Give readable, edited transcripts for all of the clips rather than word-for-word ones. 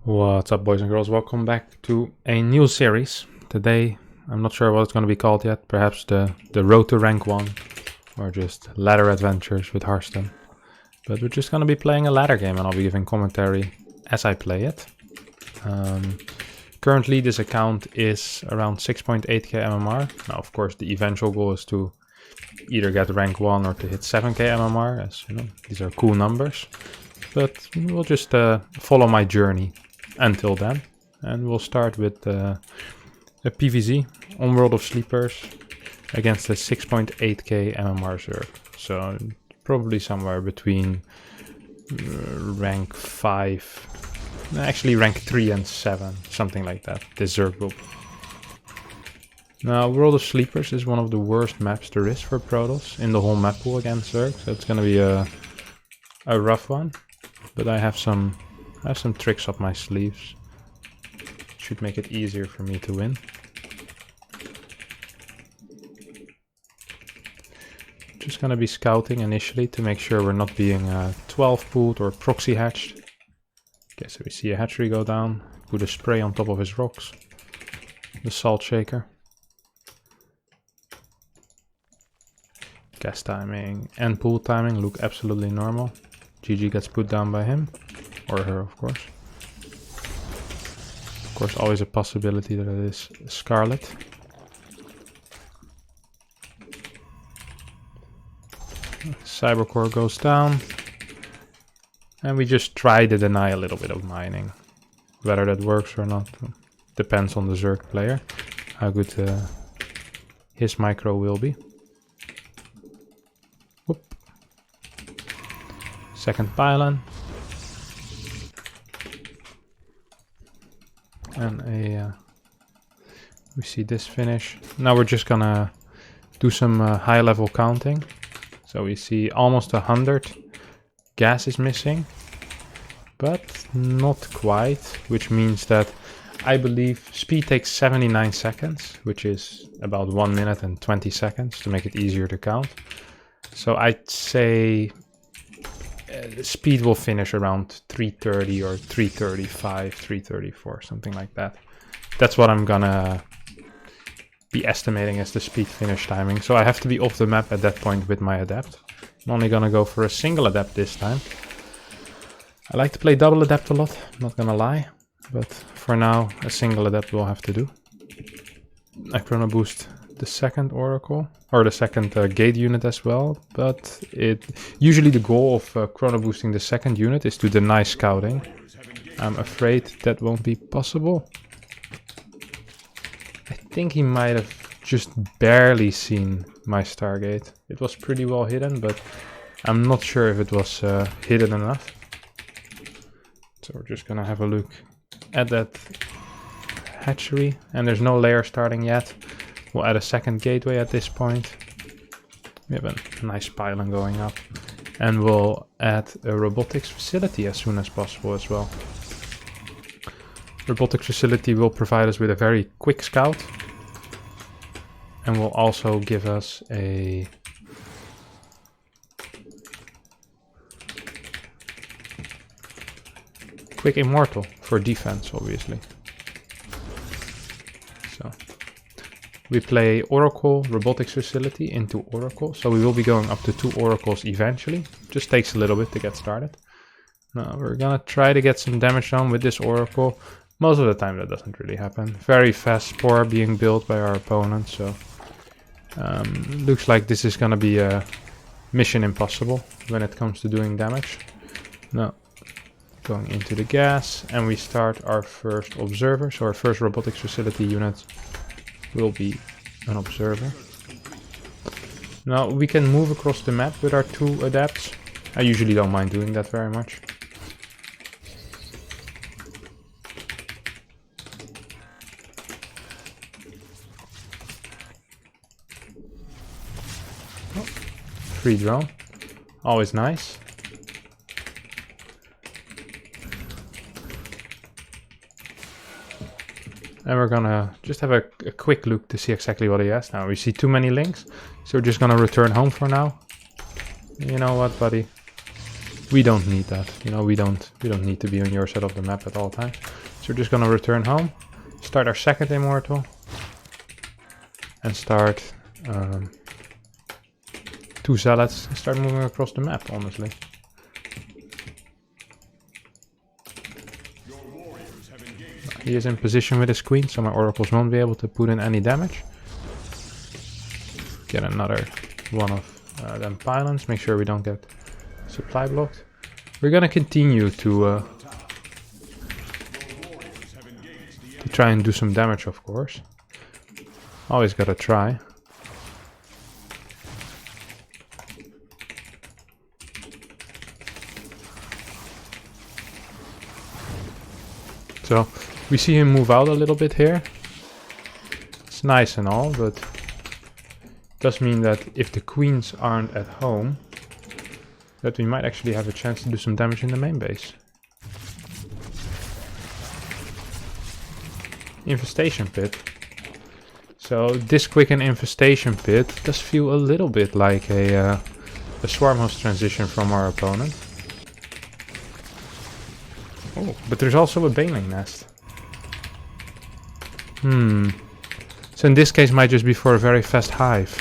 What's up, boys and girls? Welcome back to a new series. Today, I'm not sure what it's going to be called yet. Perhaps the Road to Rank 1 or just Ladder Adventures with Hearthstone. But we're just going to be playing a ladder game and I'll be giving commentary as I play it. Currently, this account is around 6.8k MMR. Now, of course, the eventual goal is to either get rank 1 or to hit 7k MMR, as you know, these are cool numbers. But we'll just follow my journey until then. And we'll start with a PvZ on World of Sleepers against a 6.8k MMR Zerg. So probably somewhere between rank 5, actually rank 3 and 7, something like that. This Zerg will. Now, World of Sleepers is one of the worst maps there is for Protoss in the whole map pool against Zerg. So it's gonna be a rough one. But I have some tricks up my sleeves. Should make it easier for me to win. Just gonna be scouting initially to make sure we're not being 12 pooled or proxy hatched. Okay, so we see a hatchery go down. Put a spray on top of his rocks. The salt shaker. Gas timing and pool timing look absolutely normal. GG gets put down by him, or her, of course. Of course, always a possibility that it is Scarlet. Cybercore goes down, and we just try to deny a little bit of mining. Whether that works or not depends on the Zerg player, how good his micro will be. Second pylon. And we see this finish. Now we're just gonna do some high level counting. So we see almost 100. Gas is missing, but not quite, which means that I believe speed takes 79 seconds, which is about 1 minute and 20 seconds to make it easier to count. So I'd say speed will finish around 330 or 335, 334, something like that. That's what I'm gonna be estimating as the speed finish timing. So I have to be off the map at that point with my adept. I'm only gonna go for a single adept this time. I like to play double adept a lot, not gonna lie. But for now, a single adept will have to do. I chrono boost the second oracle, or the second gate unit as well, but usually the goal of chrono boosting the second unit is to deny scouting. I'm afraid that won't be possible. I think he might have just barely seen my Stargate. It was pretty well hidden, but I'm not sure if it was hidden enough. So we're just gonna have a look at that hatchery, and there's no layer starting yet. We'll add a second gateway at this point. We have a nice pylon going up. And we'll add a robotics facility as soon as possible as well. Robotics facility will provide us with a very quick scout. And will also give us a quick immortal for defense, obviously. So we play Oracle, Robotics Facility into Oracle, so we will be going up to 2 Oracles eventually. Just takes a little bit to get started. Now we're gonna try to get some damage done with this Oracle. Most of the time that doesn't really happen. Very fast spore being built by our opponent, so looks like this is gonna be a mission impossible when it comes to doing damage. Now going into the gas, and we start our first observer, so our first Robotics Facility unit will be an observer. Now we can move across the map with our 2 adepts. I usually don't mind doing that very much. Oh, free drone, always nice. And we're gonna just have a quick look to see exactly what he has. Now we see too many links, so we're just gonna return home for now. You know what, buddy? we don't need that. You know, we don't need to be on your side of the map at all times. So we're just gonna return home, start our second immortal, and start 2 zealots and start moving across the map, honestly. He is in position with his queen, so my oracles won't be able to put in any damage. Get another one of them pylons, make sure we don't get supply blocked. We're gonna continue to try and do some damage, of course. Always gotta try. So we see him move out a little bit here. It's nice and all, but it does mean that if the queens aren't at home, that we might actually have a chance to do some damage in the main base. Infestation pit. So this quicken infestation pit does feel a little bit like a swarm host transition from our opponent. Oh, but there's also a baneling nest. So in this case might just be for a very fast hive.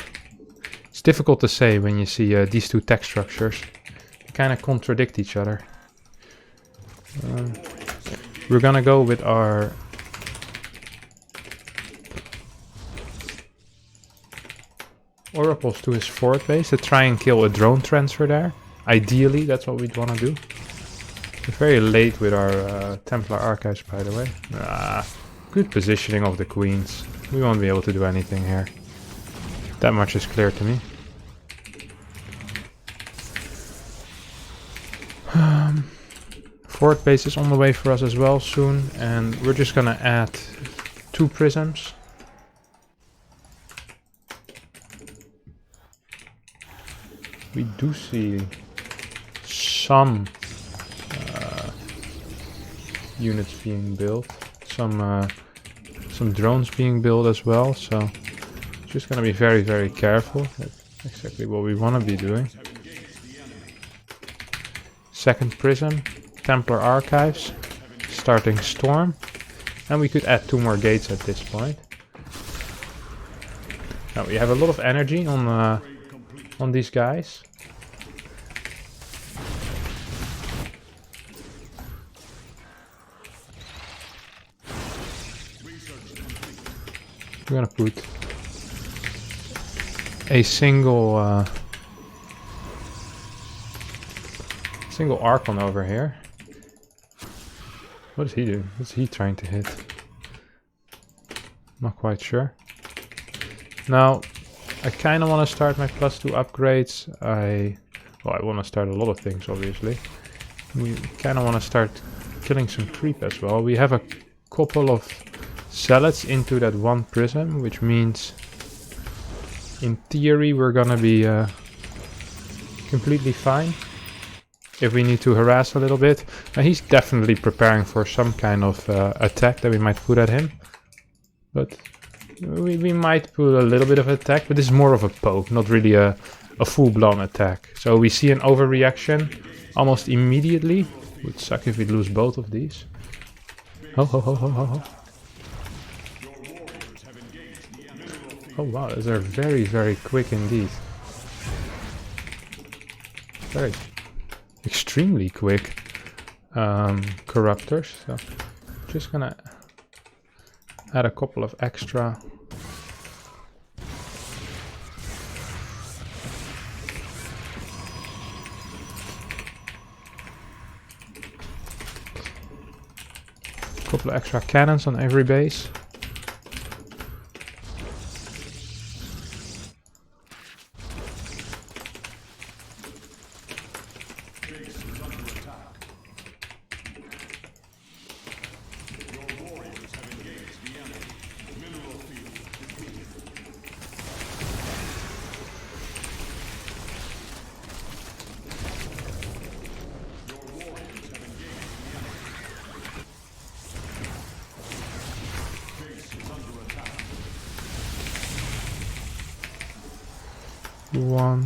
It's difficult to say when you see these two text structures. They kind of contradict each other. We're gonna go with our oracles to his fort base to try and kill a drone transfer there. Ideally, that's what we'd want to do. We're very late with our Templar archives, by the way. Good positioning of the queens. We won't be able to do anything here. That much is clear to me. Fort base is on the way for us as well soon, and we're just gonna add 2 prisms. We do see some units being built, some drones being built as well, so just gonna be very, very careful. That's exactly what we want to be doing. Second prism, Templar archives, starting storm, and we could add 2 more gates at this point. Now we have a lot of energy on these guys. We're gonna put a single Archon over here. What is he doing? What's he trying to hit? Not quite sure. Now, I kind of want to start my +2 upgrades. I want to start a lot of things, obviously. We kind of want to start killing some creep as well. We have a couple of zealots into that 1 prism, which means in theory we're gonna be completely fine. If we need to harass a little bit, now he's definitely preparing for some kind of attack that we might put at him, but we might put a little bit of attack, but this is more of a poke, not really a full-blown attack. So we see an overreaction almost immediately. Would suck if we lose both of these. Ho ho ho ho ho ho. Oh wow, those are very, very quick indeed. Very extremely quick corruptors. So just gonna add a couple of extra. Couple of extra cannons on every base.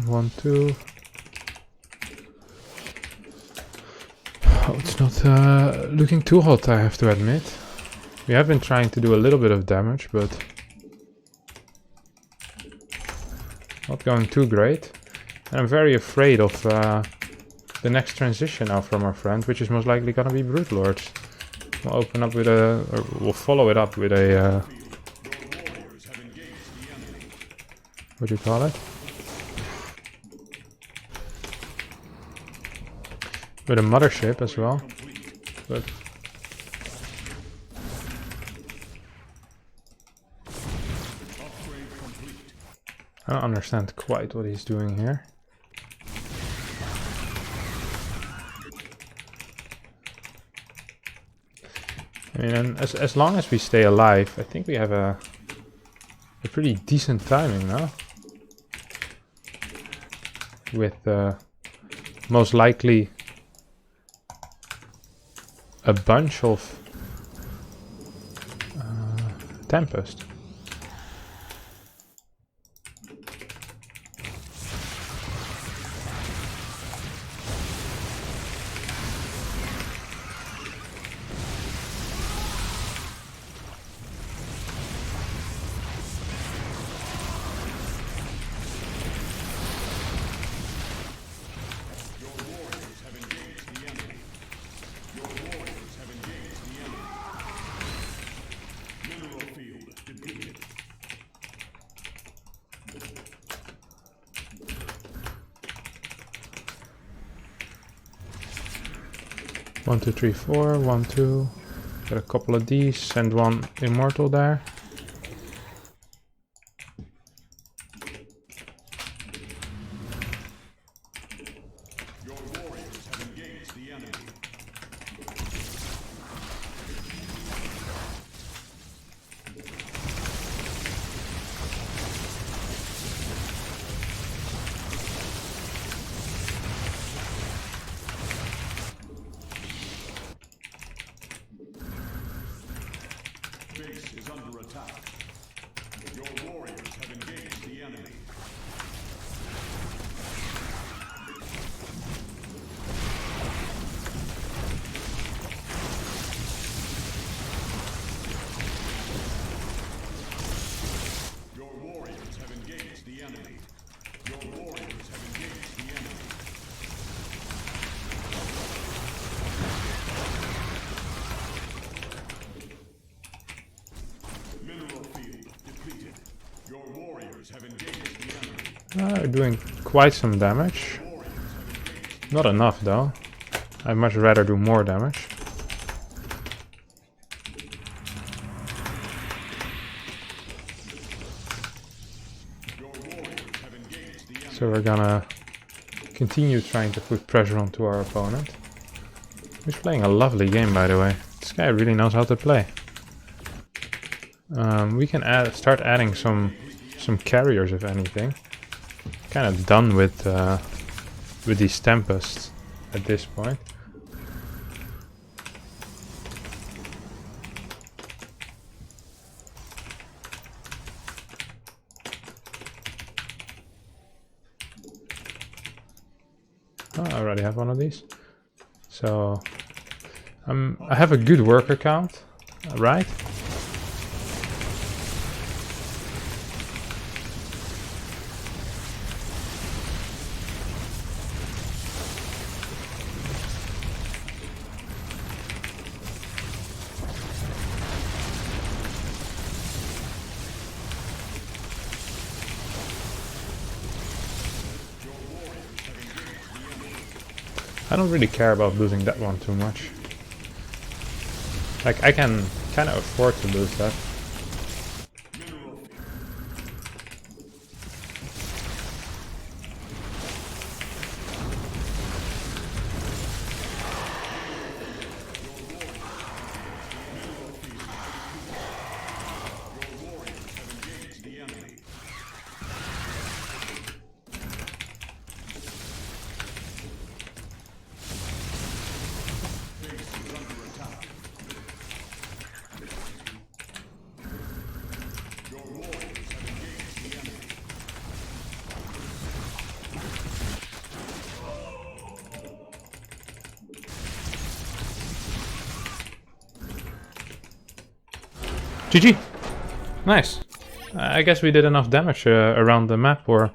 One, 2. Not looking too hot, I have to admit. We have been trying to do a little bit of damage, but not going too great. And I'm very afraid of the next transition now from our friend, which is most likely gonna be Brute Lords. We'll open up with a, or we'll follow it up with a, what do you call it? With a mothership as well. But I don't understand quite what he's doing here. I mean, and as long as we stay alive, I think we have a pretty decent timing now. With most likely a bunch of Tempest. One, two, three, four. 1, 2. Get a couple of these. Send one immortal there. Your warriors have engaged the enemy. Base is under attack. Your warriors have engaged the enemy. Your warriors have engaged the enemy. Your warriors have engaged the enemy. Mineral field depleted. Your warriors have engaged the enemy. Doing quite some damage. Not enough though. I'd much rather do more damage. Your warriors have engaged the enemy. So we're gonna continue trying to put pressure onto our opponent. He's playing a lovely game, by the way. This guy really knows how to play. We can start adding some carriers, if anything. Kind of done with these Tempests at this point. Oh, I already have one of these. So I have a good worker count, right? I don't really care about losing that one too much. Like, I can kind of afford to lose that. GG. Nice. I guess we did enough damage around the map, or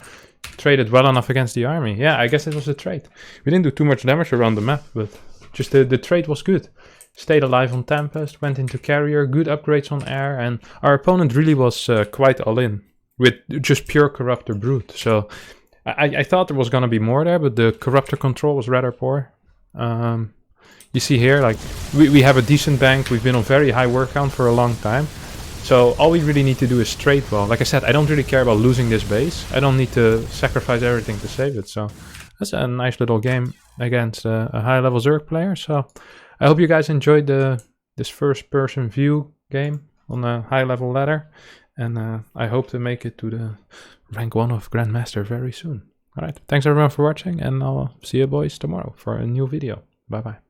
traded well enough against the army. Yeah, I guess it was a trade. We didn't do too much damage around the map, but just the trade was good. Stayed alive on Tempest, went into Carrier, good upgrades on Air, and our opponent really was quite all in with just pure Corruptor Brute. So I thought there was going to be more there, but the Corruptor control was rather poor. You see here, like, we have a decent bank. We've been on very high work count for a long time. So all we really need to do is trade well. Like I said, I don't really care about losing this base. I don't need to sacrifice everything to save it. So that's a nice little game against a high-level Zerg player. So I hope you guys enjoyed this first-person view game on a high-level ladder. And I hope to make it to the rank 1 of GrandMaster very soon. Alright, thanks everyone for watching, and I'll see you boys tomorrow for a new video. Bye-bye.